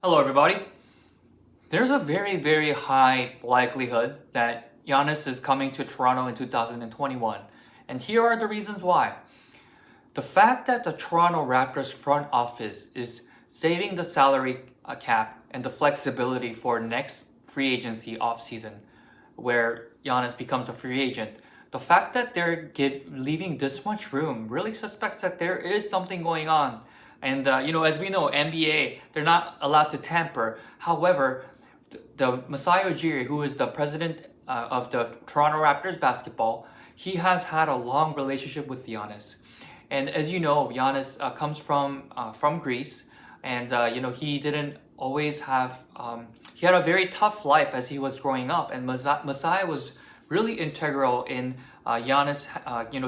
Hello, everybody. There's a very high likelihood that Giannis is coming to Toronto in 2021. And here are the reasons why. The fact that the Toronto Raptors front office is saving the salary cap and the flexibility for next free agency offseason, where Giannis becomes a free agent. The fact that they're leaving this much room really suspects that there is something going on. And as we know, NBA, they're not allowed to tamper. However, the Masai Ujiri, who is the president of the Toronto Raptors basketball, he has had a long relationship with Giannis. And as you know, Giannis comes from Greece, and he didn't always have. He had a very tough life as he was growing up, and Masai was really integral in Giannis,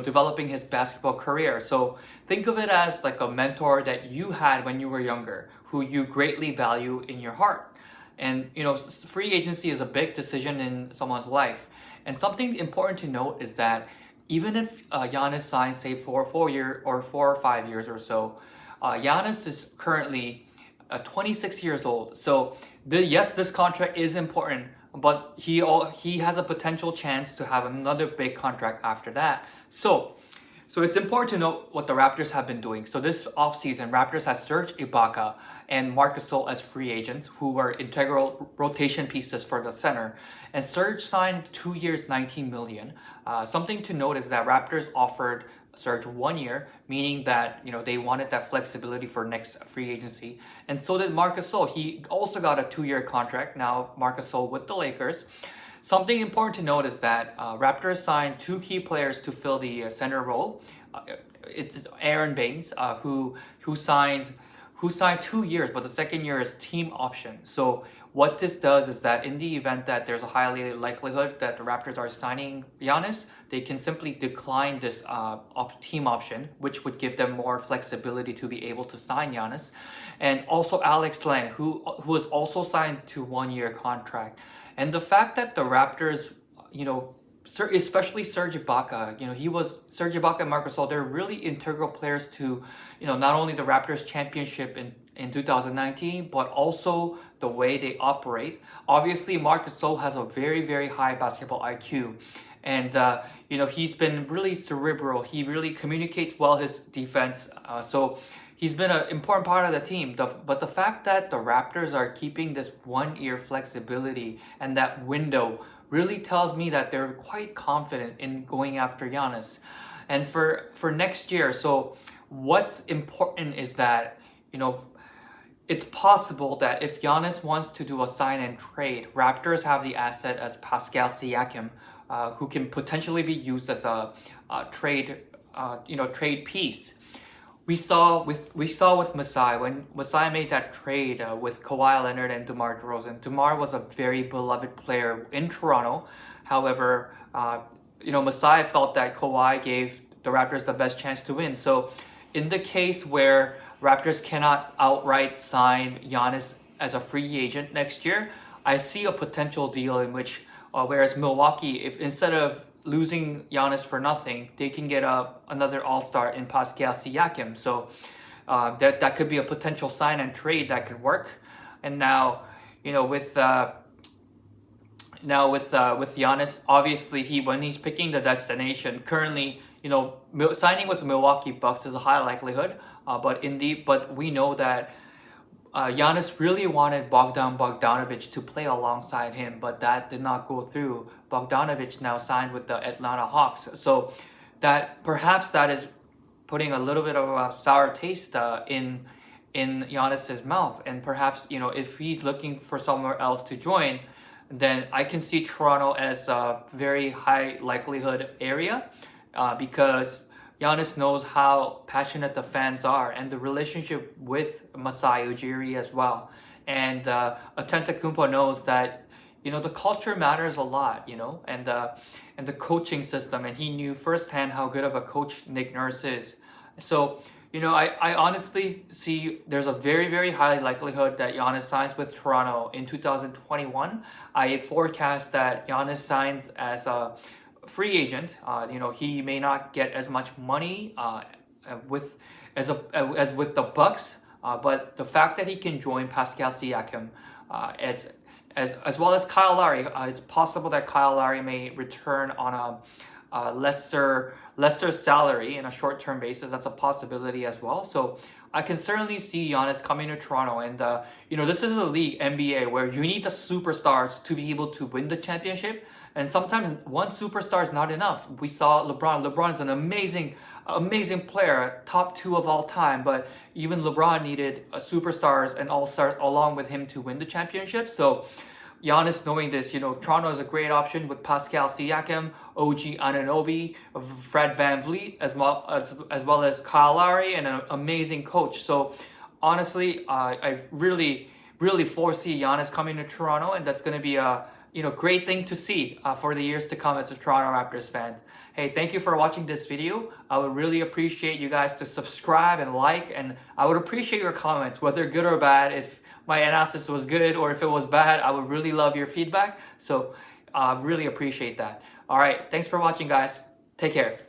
developing his basketball career. So think of it as like a mentor that you had when you were younger, who you greatly value in your heart. And free agency is a big decision in someone's life. And something important to note is that even if Giannis signs, say, for 4 year or 4 or 5 years or so, Giannis is currently 26 years old. So yes, this contract is important, but he has a potential chance to have another big contract after that. So it's important to note what the Raptors have been doing. So this offseason, Raptors has Serge Ibaka and Marc Gasol as free agents who were integral rotation pieces for the center. And Serge signed 2 years, 19 million. Something to note is that Raptors offered Serge 1 year, meaning that they wanted that flexibility for next free agency. And so did Marc Gasol. He also got a 2 year contract. Now Marc Gasol with the Lakers. Something important to note is that Raptors signed two key players to fill the center role. It's Aaron Baines, who signed 2 years, but the second year is team option. So what this does is that in the event that there's a highly likelihood that the Raptors are signing Giannis, they can simply decline this team option, which would give them more flexibility to be able to sign Giannis. And also Alex Len, who was also signed to 1 year contract. And the fact that the Raptors, especially Serge Ibaka, Serge Ibaka and Marc Gasol, they're really integral players to, not only the Raptors championship in 2019, but also the way they operate. Obviously, Marc Gasol has a very high basketball IQ. And, he's been really cerebral. He really communicates well his defense. So he's been an important part of the team. But the fact that the Raptors are keeping this 1 year flexibility and that window really tells me that they're quite confident in going after Giannis. And for next year, so what's important is that, it's possible that if Giannis wants to do a sign and trade, Raptors have the asset as Pascal Siakam, who can potentially be used as a trade piece. We saw with Masai, when Masai made that trade with Kawhi Leonard and DeMar DeRozan. DeMar was a very beloved player in Toronto. However, Masai felt that Kawhi gave the Raptors the best chance to win. So in the case where Raptors cannot outright sign Giannis as a free agent next year, I see a potential deal in which, whereas Milwaukee, if instead of losing Giannis for nothing, they can get another All-Star in Pascal Siakam. So that could be a potential sign and trade that could work. And now, with Giannis, obviously when he's picking the destination, currently, signing with the Milwaukee Bucks is a high likelihood. But we know that Giannis really wanted Bogdanovich to play alongside him, but that did not go through. Bogdanovich now signed with the Atlanta Hawks, so perhaps that is putting a little bit of a sour taste in Giannis's mouth. And perhaps if he's looking for somewhere else to join, then I can see Toronto as a very high likelihood area because Giannis knows how passionate the fans are and the relationship with Masai Ujiri as well. And Antetokounmpo knows that, the culture matters a lot, and the coaching system. And he knew firsthand how good of a coach Nick Nurse is. So, I honestly see there's a very high likelihood that Giannis signs with Toronto in 2021. I forecast that Giannis signs as a free agent. He may not get as much money as with the Bucks, But the fact that he can join Pascal Siakam, as well as Kyle Lowry, it's possible that Kyle Lowry may return on a lesser salary in a short-term basis. That's a possibility as well. So I can certainly see Giannis coming to Toronto, and this is a league, NBA, where you need the superstars to be able to win the championship. And sometimes one superstar is not enough. We saw LeBron. LeBron is an amazing player, top 2 of all time. But even LeBron needed superstars and all-stars along with him to win the championship. So Giannis, knowing this, Toronto is a great option with Pascal Siakam, OG Anunoby, Fred VanVleet, as well as Kyle Lowry, and an amazing coach. So honestly, I really foresee Giannis coming to Toronto, and that's going to be a great thing to see for the years to come as a Toronto Raptors fan. Hey, thank you for watching this video. I would really appreciate you guys to subscribe and like, and I would appreciate your comments, whether good or bad. If my analysis was good or if it was bad, I would really love your feedback. So really appreciate that. All right, thanks for watching, guys. Take care.